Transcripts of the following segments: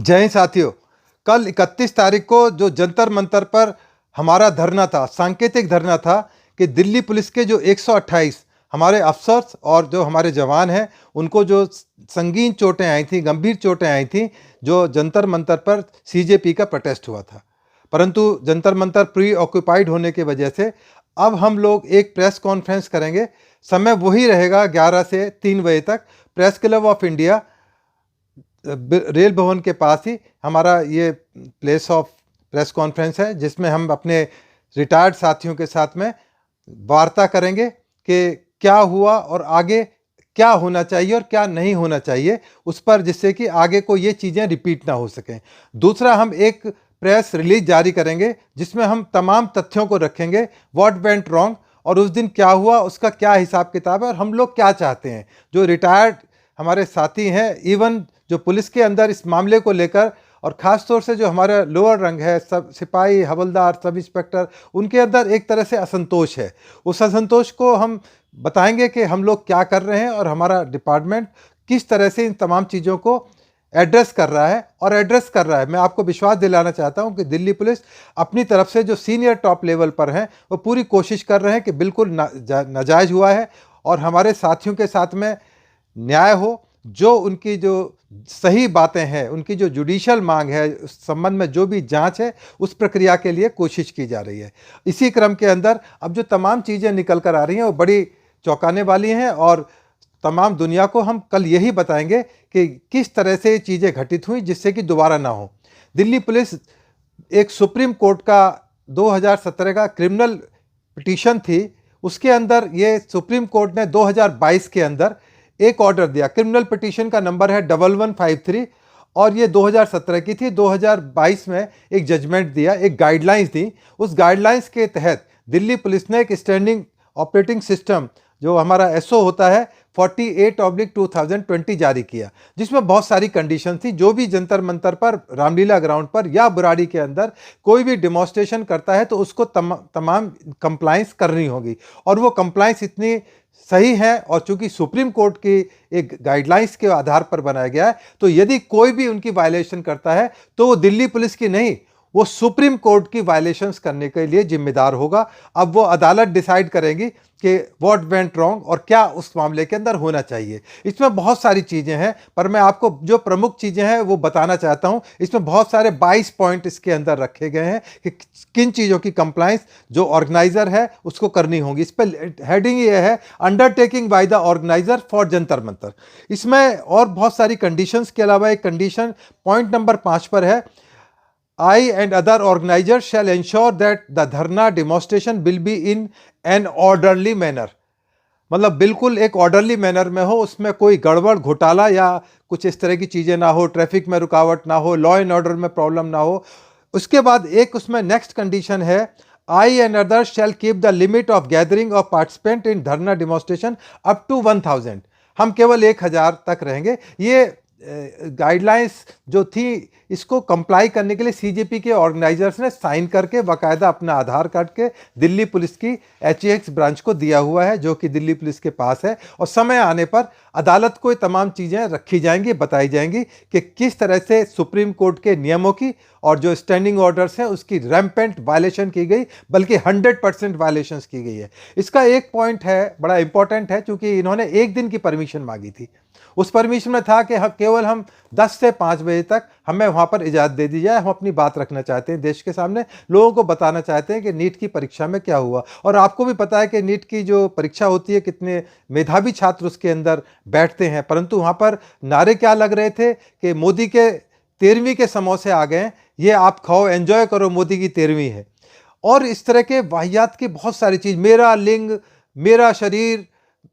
जय हिंद साथियों। कल 31 तारीख को जो जंतर मंतर पर हमारा धरना था, सांकेतिक धरना था कि दिल्ली पुलिस के जो 128 हमारे अफसर्स और जो हमारे जवान हैं उनको जो संगीन चोटें आई थी, गंभीर चोटें आई थी, जो जंतर मंतर पर सीजेपी का प्रोटेस्ट हुआ था। परंतु जंतर मंतर प्री ऑक्यूपाइड होने की वजह से अब हम लोग एक प्रेस कॉन्फ्रेंस करेंगे। समय वही रहेगा 11 से 3 बजे तक। Press club of India rail भवन के पास ही हमारा ये प्लेस ऑफ प्रेस कॉन्फ्रेंस है, जिसमें हम अपने रिटायर्ड साथियों के साथ में वार्ता करेंगे कि क्या हुआ और आगे क्या होना चाहिए और क्या नहीं होना चाहिए उस पर, जिससे कि आगे को ये चीज़ें रिपीट ना हो सकें। दूसरा, हम एक प्रेस रिलीज जारी करेंगे जिसमें हम तमाम तथ्यों को रखेंगे, व्हाट वेंट रॉन्ग और उस दिन क्या हुआ, उसका क्या हिसाब किताब है और हम लोग क्या चाहते हैं। जो रिटायर्ड हमारे साथी हैं, इवन जो पुलिस के अंदर इस मामले को लेकर और ख़ास तौर से जो हमारा लोअर रंग है, सब सिपाही, हवलदार, सब इंस्पेक्टर, उनके अंदर एक तरह से असंतोष है। उस असंतोष को हम बताएंगे कि हम लोग क्या कर रहे हैं और हमारा डिपार्टमेंट किस तरह से इन तमाम चीज़ों को एड्रेस कर रहा है और एड्रेस कर रहा है। मैं आपको विश्वास दिलाना चाहता हूं कि दिल्ली पुलिस अपनी तरफ से जो सीनियर टॉप लेवल पर हैं वो पूरी कोशिश कर रहे हैं कि बिल्कुल नाजायज़ हुआ है और हमारे साथियों के साथ में न्याय हो। जो उनकी जो सही बातें हैं, उनकी जो जुडिशियल मांग है, उस संबंध में जो भी जांच है, उस प्रक्रिया के लिए कोशिश की जा रही है। इसी क्रम के अंदर अब जो तमाम चीज़ें निकल कर आ रही हैं वो बड़ी चौंकाने वाली हैं और तमाम दुनिया को हम कल यही बताएंगे कि किस तरह से ये चीज़ें घटित हुई जिससे कि दोबारा ना हो। दिल्ली पुलिस एक सुप्रीम कोर्ट का 2017 का क्रिमिनल पिटीशन थी, उसके अंदर ये सुप्रीम कोर्ट ने 2022 के अंदर एक ऑर्डर दिया। क्रिमिनल पिटीशन का नंबर है 1153 और ये 2017 की थी। 2022 में एक जजमेंट दिया, एक गाइडलाइंस दी। उस गाइडलाइंस के तहत दिल्ली पुलिस ने एक स्टैंडिंग ऑपरेटिंग सिस्टम, जो हमारा एसओ होता है, 48/2020 जारी किया, जिसमें बहुत सारी कंडीशन थी। जो भी जंतर मंतर पर, रामलीला ग्राउंड पर या बुराड़ी के अंदर कोई भी डिमॉन्स्ट्रेशन करता है तो उसको तमाम कंप्लाइंस करनी होगी और वो कंप्लाइंस इतनी सही है और चूंकि सुप्रीम कोर्ट की एक गाइडलाइंस के आधार पर बनाया गया है, तो यदि कोई भी उनकी वायलेशन करता है तो वो दिल्ली पुलिस की नहीं, वो सुप्रीम कोर्ट की वायलेशंस करने के लिए जिम्मेदार होगा। अब वो अदालत डिसाइड करेंगी कि व्हाट वेंट रॉन्ग और क्या उस मामले के अंदर होना चाहिए। इसमें बहुत सारी चीज़ें हैं, पर मैं आपको जो प्रमुख चीज़ें हैं वो बताना चाहता हूं। इसमें बहुत सारे 22 पॉइंट इसके अंदर रखे गए हैं कि किन चीज़ों की कंप्लाइंस जो ऑर्गेनाइजर है उसको करनी होगी। इस पर हेडिंग ये है, undertaking by the organiser for Jantar Mantar. इसमें और बहुत सारी कंडीशंस के अलावा एक कंडीशन पॉइंट नंबर 5 पर है, I and other organizers shall ensure that the dharna demonstration will be in an orderly manner। मतलब बिल्कुल एक ऑर्डरली मैनर में हो, उसमें कोई गड़बड़ घोटाला या कुछ इस तरह की चीज़ें ना हो, ट्रैफिक में रुकावट ना हो, लॉ एंड ऑर्डर में प्रॉब्लम ना हो। उसके बाद एक उसमें नेक्स्ट कंडीशन है, I and others shall keep the limit of gathering of participant in धरना demonstration up to 1000। हम केवल 1000 तक रहेंगे। ये गाइडलाइंस जो थी, इसको कंप्लाई करने के लिए सीजेपी के ऑर्गेनाइजर्स ने साइन करके बाकायदा अपना आधार कार्ड के दिल्ली पुलिस की एचएक्स ब्रांच को दिया हुआ है, जो कि दिल्ली पुलिस के पास है। और समय आने पर अदालत को ये तमाम चीज़ें रखी जाएंगी, बताई जाएंगी कि किस तरह से सुप्रीम कोर्ट के नियमों की और जो स्टैंडिंग ऑर्डर्स हैं उसकी रैम्पेंट वायलेशन की गई, बल्कि 100% वायलेशंस की गई है। इसका एक पॉइंट है, बड़ा इंपॉर्टेंट है, क्योंकि इन्होंने एक दिन की परमिशन मांगी थी। उस परमिशन में था कि केवल हम 10 से 5 बजे तक हमें वहाँ पर इजाज़त दे दी जाए। हम अपनी बात रखना चाहते हैं देश के सामने, लोगों को बताना चाहते हैं कि नीट की परीक्षा में क्या हुआ। और आपको भी पता है कि नीट की जो परीक्षा होती है, कितने मेधावी छात्र उसके अंदर बैठते हैं, परंतु वहाँ पर नारे क्या लग रहे थे कि मोदी के 13वीं के समोसे आ गए, ये आप खाओ, एंजॉय करो, मोदी की 13वीं है। और इस तरह के वाहियात की बहुत सारी चीज़, मेरा लिंग, मेरा शरीर,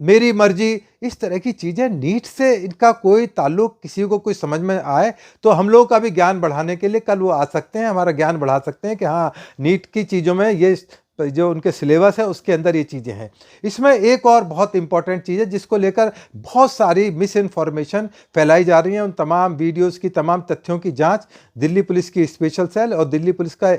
मेरी मर्जी, इस तरह की चीज़ें, नीट से इनका कोई ताल्लुक किसी को कोई समझ में आए तो हम लोग का भी ज्ञान बढ़ाने के लिए कल वो आ सकते हैं, हमारा ज्ञान बढ़ा सकते हैं कि हाँ, नीट की चीज़ों में ये जो उनके सिलेबस है उसके अंदर ये चीज़ें हैं। इसमें एक और बहुत इंपॉर्टेंट चीज़ है जिसको लेकर बहुत सारी मिस इन्फॉर्मेशन फैलाई जा रही है। उन तमाम वीडियोज़ की, तमाम तथ्यों की जाँच दिल्ली पुलिस की स्पेशल सेल और दिल्ली पुलिस का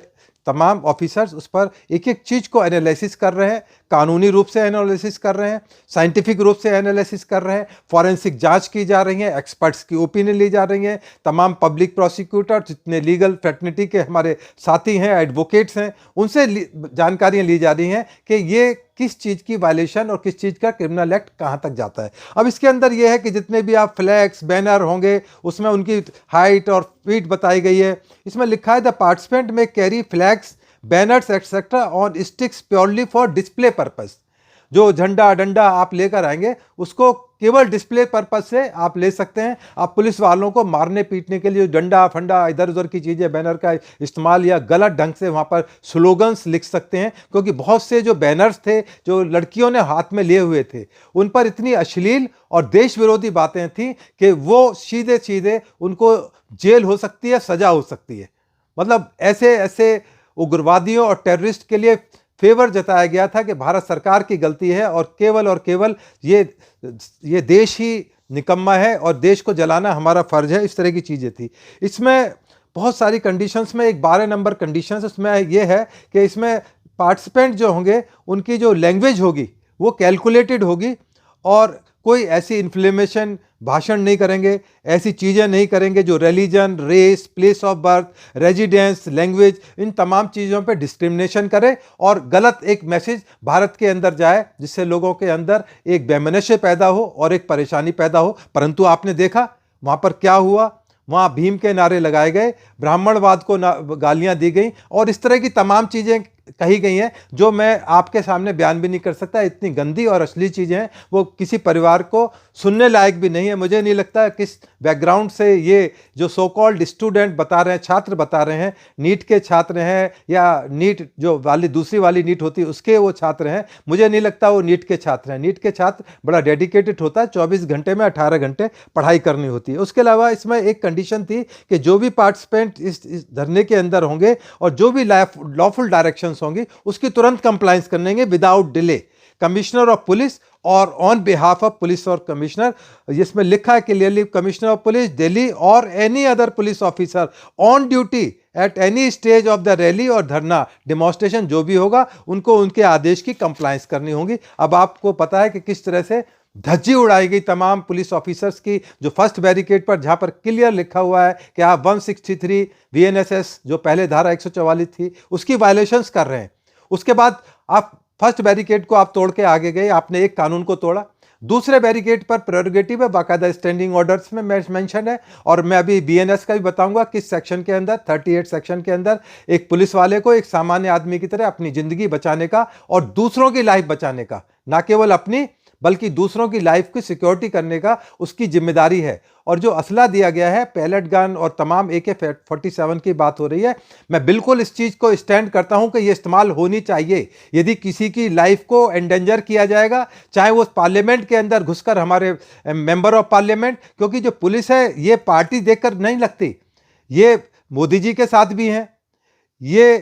तमाम ऑफिसर्स उस पर एक एक चीज़ को एनालिसिस कर रहे हैं, कानूनी रूप से एनालिसिस कर रहे हैं, साइंटिफिक रूप से एनालिसिस कर रहे हैं, फॉरेंसिक जांच की जा रही है, एक्सपर्ट्स की ओपिनियन ली जा रही है, तमाम पब्लिक प्रोसिक्यूटर जितने लीगल फ्रेटर्निटी के हमारे साथी हैं, एडवोकेट्स हैं, उनसे जानकारियाँ ली जा रही हैं कि ये किस चीज़ की वायलेशन और किस चीज़ का क्रिमिनल एक्ट कहाँ तक जाता है। अब इसके अंदर ये है कि जितने भी आप फ्लैग्स बैनर होंगे उसमें उनकी हाइट और फीट बताई गई है। इसमें लिखा है द पार्टिसिपेंट में carry flags banners etcetera on sticks purely for display purpose. जो झंडा डंडा आप लेकर आएंगे उसको केवल डिस्प्ले पर्पस से आप ले सकते हैं। आप पुलिस वालों को मारने पीटने के लिए डंडा फंडा इधर उधर की चीज़ें बैनर का इस्तेमाल या गलत ढंग से वहाँ पर स्लोगन्स लिख सकते हैं, क्योंकि बहुत से जो बैनर्स थे जो लड़कियों ने हाथ में लिए हुए थे उन पर इतनी अश्लील और देश विरोधी बातें थीं कि वो सीधे सीधे उनको जेल हो सकती है, सजा हो सकती है। मतलब ऐसे ऐसे उग्रवादियों और टेररिस्ट के लिए फेवर जताया गया था कि भारत सरकार की गलती है और केवल ये देश ही निकम्मा है और देश को जलाना हमारा फर्ज है, इस तरह की चीज़ें थी। इसमें बहुत सारी कंडीशंस में एक 12 नंबर कंडीशंस उसमें ये है कि इसमें पार्टिसिपेंट जो होंगे उनकी जो लैंग्वेज होगी वो कैलकुलेटेड होगी और कोई ऐसी इन्फ्लेमेशन भाषण नहीं करेंगे, ऐसी चीज़ें नहीं करेंगे जो religion, race, place of birth, residence, language, इन तमाम चीज़ों पे डिस्क्रिमिनेशन करे और गलत एक मैसेज भारत के अंदर जाए जिससे लोगों के अंदर एक वैमनस्य पैदा हो और एक परेशानी पैदा हो। परंतु आपने देखा वहाँ पर क्या हुआ, वहाँ भीम के नारे लगाए गए, ब्राह्मणवाद को गालियाँ दी गई और इस तरह की तमाम चीज़ें कही गई हैं जो मैं आपके सामने बयान भी नहीं कर सकता। इतनी गंदी और अश्लील चीज़ें हैं, वो किसी परिवार को सुनने लायक भी नहीं है। मुझे नहीं लगता किस बैकग्राउंड से ये जो सो कॉल्ड स्टूडेंट बता रहे हैं, छात्र बता रहे हैं, नीट के छात्र हैं या नीट जो दूसरी वाली नीट होती है उसके वो छात्र हैं, मुझे नहीं लगता वो नीट के छात्र हैं। नीट के छात्र बड़ा डेडिकेटेड होता है, 24 घंटे में 18 घंटे पढ़ाई करनी होती है। उसके अलावा इसमें एक कंडीशन थी कि जो भी पार्टिसिपेंट इस धरने के अंदर होंगे और जो भी लॉफुल डायरेक्शन होंगी उसकी तुरंत कंप्लायंस करेंगे without delay. Commissioner of police और ऑन बिहाफ ऑफ पुलिस और कमिश्नर, इसमें लिखा है clearly, commissioner of police Delhi और any other police officer on duty at any stage of the rally और धरना डेमोन्स्ट्रेशन जो भी होगा उनको उनके आदेश की कंप्लायंस करनी होगी। अब आपको पता है कि किस तरह से धज्जी उड़ाई गई तमाम पुलिस ऑफिसर्स की, जो फर्स्ट बैरिकेड पर जहां पर क्लियर लिखा हुआ है कि आप 163 VNSS जो पहले धारा 144 थी उसकी वायलेशंस कर रहे हैं। उसके बाद आप फर्स्ट बैरिकेड को आप तोड़ के आगे गए, आपने एक कानून को तोड़ा। दूसरे बैरिकेड पर प्रेरोगेटिव है, बाकायदा स्टैंडिंग ऑर्डर्स में मेंशन है और मैं अभी BNS का भी बताऊंगा किस सेक्शन के अंदर, 38 सेक्शन के अंदर एक पुलिस वाले को एक सामान्य आदमी की तरह अपनी जिंदगी बचाने का और दूसरों की लाइफ बचाने का, ना केवल अपनी बल्कि दूसरों की लाइफ की सिक्योरिटी करने का उसकी जिम्मेदारी है। और जो असला दिया गया है, पैलेट गन और तमाम AK-47 की बात हो रही है, मैं बिल्कुल इस चीज़ को स्टैंड करता हूं कि ये इस्तेमाल होनी चाहिए। यदि किसी की लाइफ को एंडेंजर किया जाएगा, चाहे वो पार्लियामेंट के अंदर घुसकर हमारे मेंबर ऑफ पार्लियामेंट, क्योंकि जो पुलिस है ये पार्टी देखकर नहीं लगती, ये मोदी जी के साथ भी हैं, ये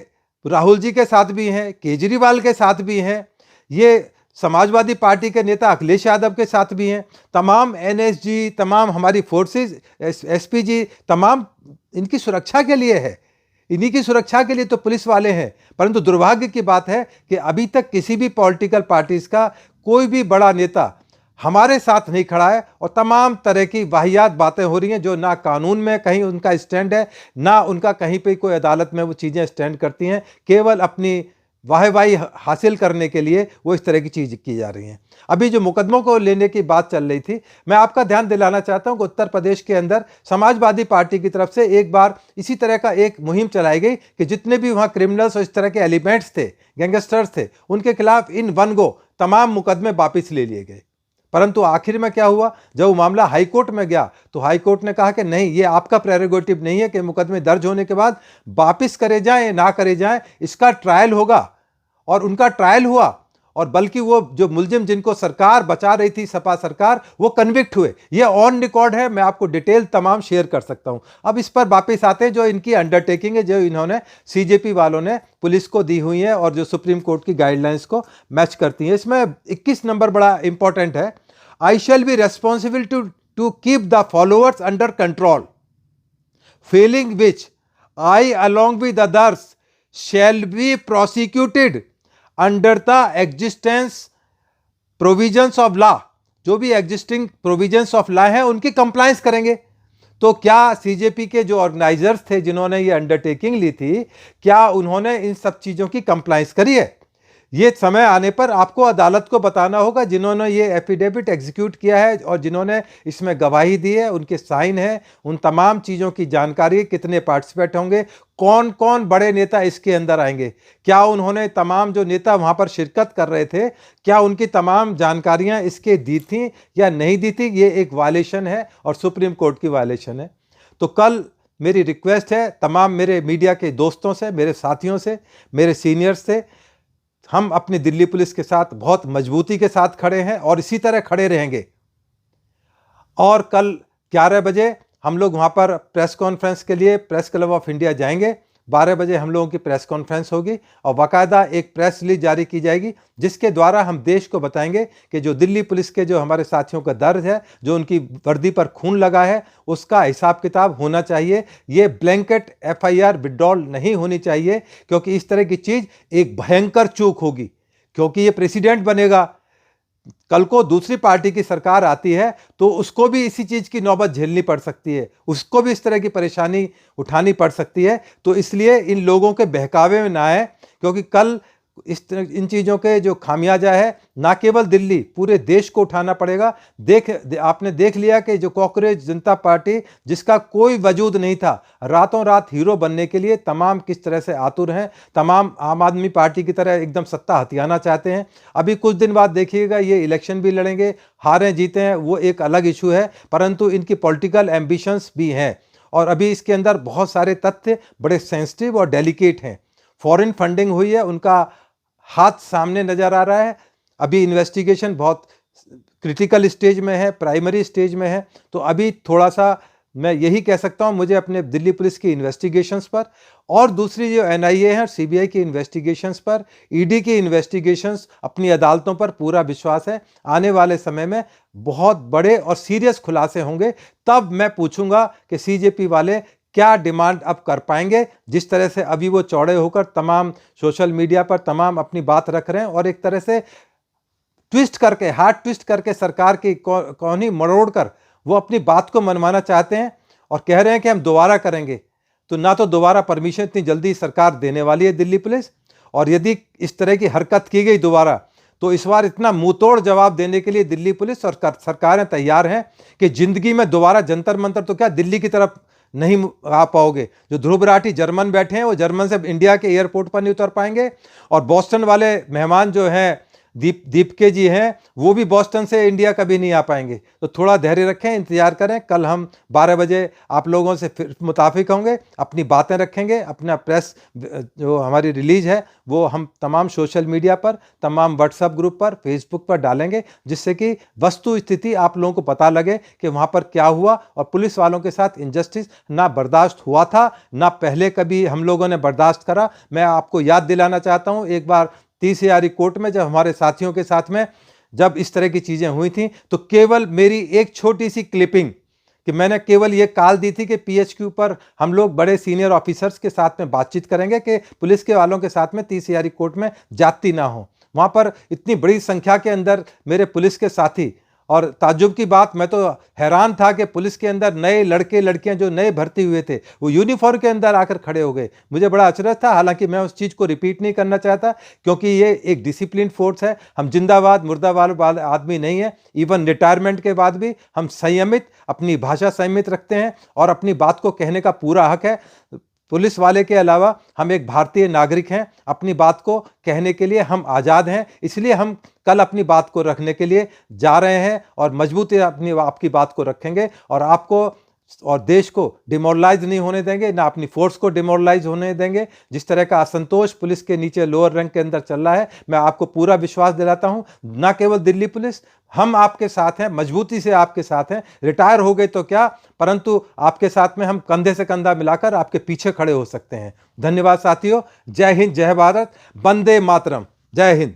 राहुल जी के साथ भी हैं, केजरीवाल के साथ भी हैं, ये समाजवादी पार्टी के नेता अखिलेश यादव के साथ भी हैं, तमाम NSG, तमाम हमारी फोर्सेस, SPG, तमाम इनकी सुरक्षा के लिए है, इन्हीं की सुरक्षा के लिए तो पुलिस वाले हैं। परंतु दुर्भाग्य की बात है कि अभी तक किसी भी पॉलिटिकल पार्टीज का कोई भी बड़ा नेता हमारे साथ नहीं खड़ा है और तमाम तरह की वाहियात बातें हो रही हैं जो ना कानून में कहीं उनका स्टैंड है, ना उनका कहीं पे कोई अदालत में वो चीज़ें स्टैंड करती हैं। केवल अपनी वाहवाही हासिल करने के लिए वो इस तरह की चीज़ की जा रही हैं। अभी जो मुकदमों को लेने की बात चल रही थी, मैं आपका ध्यान दिलाना चाहता हूं कि उत्तर प्रदेश के अंदर समाजवादी पार्टी की तरफ से एक बार इसी तरह का एक मुहिम चलाई गई कि जितने भी वहां क्रिमिनल्स और इस तरह के एलिमेंट्स थे, गैंगस्टर्स थे, उनके खिलाफ इन वन गो तमाम मुकदमे वापस ले लिए गए। परंतु आखिर में क्या हुआ, जब वो मामला हाईकोर्ट में गया तो हाईकोर्ट ने कहा कि नहीं, ये आपका प्रेरोगेटिव नहीं है कि मुकदमे दर्ज होने के बाद वापस करे जाएं ना करे जाएं, इसका ट्रायल होगा। और उनका ट्रायल हुआ और बल्कि वो जो मुलजिम जिनको सरकार बचा रही थी, सपा सरकार, वो कन्विक्ट हुए। ये ऑन रिकॉर्ड है, मैं आपको डिटेल तमाम शेयर कर सकता हूं। अब इस पर वापस आते हैं जो इनकी अंडरटेकिंग है, जो इन्होंने CJP वालों ने पुलिस को दी हुई है और जो सुप्रीम कोर्ट की गाइडलाइंस को मैच करती है। इसमें 21 नंबर बड़ा इंपॉर्टेंट है, I shall be responsible to keep the followers under control, failing which I along with others shall be prosecuted under the existence provisions of law। जो भी एग्जिस्टिंग प्रोविजंस ऑफ लॉ है उनकी कंप्लायंस करेंगे। तो क्या CJP के जो organisers थे जिन्होंने ये अंडरटेकिंग ली थी, क्या उन्होंने इन सब चीज़ों की कंप्लायंस करी है? ये समय आने पर आपको अदालत को बताना होगा। जिन्होंने ये एफिडेविट एग्जीक्यूट किया है और जिन्होंने इसमें गवाही दी है, उनके साइन है, उन तमाम चीज़ों की जानकारी, कितने पार्टिसिपेट होंगे, कौन कौन बड़े नेता इसके अंदर आएंगे, क्या उन्होंने तमाम जो नेता वहाँ पर शिरकत कर रहे थे, क्या उनकी तमाम जानकारियाँ इसके दी थी या नहीं दी थी? ये एक वायलेशन है और सुप्रीम कोर्ट की वायलेशन है। तो कल मेरी रिक्वेस्ट है तमाम मेरे मीडिया के दोस्तों से, मेरे साथियों से, मेरे सीनियर्स से, हम अपनी दिल्ली पुलिस के साथ बहुत मजबूती के साथ खड़े हैं और इसी तरह खड़े रहेंगे। और कल 11 बजे हम लोग वहाँ पर प्रेस कॉन्फ्रेंस के लिए प्रेस क्लब ऑफ इंडिया जाएंगे। 12 बजे हम लोगों की प्रेस कॉन्फ्रेंस होगी और बाकायदा एक प्रेस रिलीज जारी की जाएगी जिसके द्वारा हम देश को बताएंगे कि जो दिल्ली पुलिस के जो हमारे साथियों का दर्द है, जो उनकी वर्दी पर खून लगा है, उसका हिसाब किताब होना चाहिए। ये ब्लैंकेट एफआईआर विड्रॉल नहीं होनी चाहिए, क्योंकि इस तरह की चीज़ एक भयंकर चूक होगी, क्योंकि ये प्रेसिडेंट बनेगा। कल को दूसरी पार्टी की सरकार आती है तो उसको भी इसी चीज़ की नौबत झेलनी पड़ सकती है, उसको भी इस तरह की परेशानी उठानी पड़ सकती है। तो इसलिए इन लोगों के बहकावे में ना आए, क्योंकि कल इन चीज़ों के जो खामियाजा है ना केवल दिल्ली, पूरे देश को उठाना पड़ेगा। आपने देख लिया कि जो कॉकरोच जनता पार्टी, जिसका कोई वजूद नहीं था, रातों रात हीरो बनने के लिए तमाम किस तरह से आतुर हैं। तमाम आम आदमी पार्टी की तरह एकदम सत्ता हथियाना चाहते हैं। अभी कुछ दिन बाद देखिएगा ये इलेक्शन भी लड़ेंगे, हारें जीते हैं वो एक अलग इशू है, परंतु इनकी पॉलिटिकल एम्बिशंस भी हैं और अभी इसके अंदर बहुत सारे तथ्य बड़े सेंसिटिव और डेलिकेट हैं। फॉरेन फंडिंग हुई है, उनका हाथ सामने नजर आ रहा है। अभी इन्वेस्टिगेशन बहुत क्रिटिकल स्टेज में है, प्राइमरी स्टेज में है। तो अभी थोड़ा सा मैं यही कह सकता हूं, मुझे अपने दिल्ली पुलिस की इन्वेस्टिगेशंस पर और दूसरी जो एनआईए है और सीबीआई की इन्वेस्टिगेशंस पर, ईडी की इन्वेस्टिगेशंस, अपनी अदालतों पर पूरा विश्वास है। आने वाले समय में बहुत बड़े और सीरियस खुलासे होंगे। तब मैं पूछूंगा कि सीजेपी वाले क्या डिमांड अब कर पाएंगे। जिस तरह से अभी वो चौड़े होकर तमाम सोशल मीडिया पर तमाम अपनी बात रख रहे हैं और एक तरह से ट्विस्ट करके, हार्ड ट्विस्ट करके सरकार की कौनी मरोड़ कर वो अपनी बात को मनवाना चाहते हैं और कह रहे हैं कि हम दोबारा करेंगे। तो ना तो दोबारा परमिशन इतनी जल्दी सरकार देने वाली है दिल्ली पुलिस, और यदि इस तरह की हरकत की गई दोबारा, तो इस बार इतना मुंहतोड़ जवाब देने के लिए दिल्ली पुलिस और सरकारें तैयार हैं कि जिंदगी में दोबारा जंतर मंतर तो क्या दिल्ली की तरफ नहीं आ पाओगे। जो ध्रुव राठी जर्मन बैठे हैं वो जर्मन से इंडिया के एयरपोर्ट पर नहीं उतर पाएंगे, और बोस्टन वाले मेहमान जो हैं दीपके जी हैं, वो भी बोस्टन से इंडिया कभी नहीं आ पाएंगे। तो थोड़ा धैर्य रखें, इंतजार करें। कल हम 12 बजे आप लोगों से फिर मुताफिक होंगे, अपनी बातें रखेंगे। अपना प्रेस जो हमारी रिलीज है वो हम तमाम सोशल मीडिया पर, तमाम व्हाट्सएप ग्रुप पर, फेसबुक पर डालेंगे, जिससे कि वस्तु स्थिति आप लोगों को पता लगे कि वहाँ पर क्या हुआ। और पुलिस वालों के साथ इनजस्टिस ना बर्दाश्त हुआ था, ना पहले कभी हम लोगों ने बर्दाश्त करा। मैं आपको याद दिलाना चाहता हूँ, एक बार 30 यारी कोर्ट में जब हमारे साथियों के साथ में जब इस तरह की चीज़ें हुई थी, तो केवल मेरी एक छोटी सी क्लिपिंग कि मैंने केवल ये कॉल दी थी कि पीएचक्यू पर हम लोग बड़े सीनियर ऑफिसर्स के साथ में बातचीत करेंगे कि पुलिस के वालों के साथ में 30 यारी कोर्ट में जाती ना हो। वहाँ पर इतनी बड़ी संख्या के अंदर मेरे पुलिस के साथी, और ताज्जुब की बात, मैं तो हैरान था कि पुलिस के अंदर नए लड़के लड़कियां जो नए भर्ती हुए थे वो यूनिफॉर्म के अंदर आकर खड़े हो गए। मुझे बड़ा अचरज था, हालांकि मैं उस चीज़ को रिपीट नहीं करना चाहता, क्योंकि ये एक डिसिप्लिन फोर्स है। हम जिंदाबाद मुर्दाबाद वाले आदमी नहीं है। इवन रिटायरमेंट के बाद भी हम संयमित, अपनी भाषा संयमित रखते हैं और अपनी बात को कहने का पूरा हक है। पुलिस वाले के अलावा हम एक भारतीय नागरिक हैं, अपनी बात को कहने के लिए हम आज़ाद हैं। इसलिए हम कल अपनी बात को रखने के लिए जा रहे हैं और मजबूती आपकी बात को रखेंगे और आपको और देश को डिमोरलाइज नहीं होने देंगे, ना अपनी फोर्स को डिमोरलाइज होने देंगे। जिस तरह का असंतोष पुलिस के नीचे लोअर रैंक के अंदर चल रहा है, मैं आपको पूरा विश्वास दिलाता हूं, ना केवल दिल्ली पुलिस, हम आपके साथ हैं, मजबूती से आपके साथ हैं। रिटायर हो गए तो क्या, परंतु आपके साथ में हम कंधे से कंधा मिलाकर आपके पीछे खड़े हो सकते हैं। धन्यवाद साथियों। जय हिंद, जय भारत, वंदे मातरम। जय हिंद।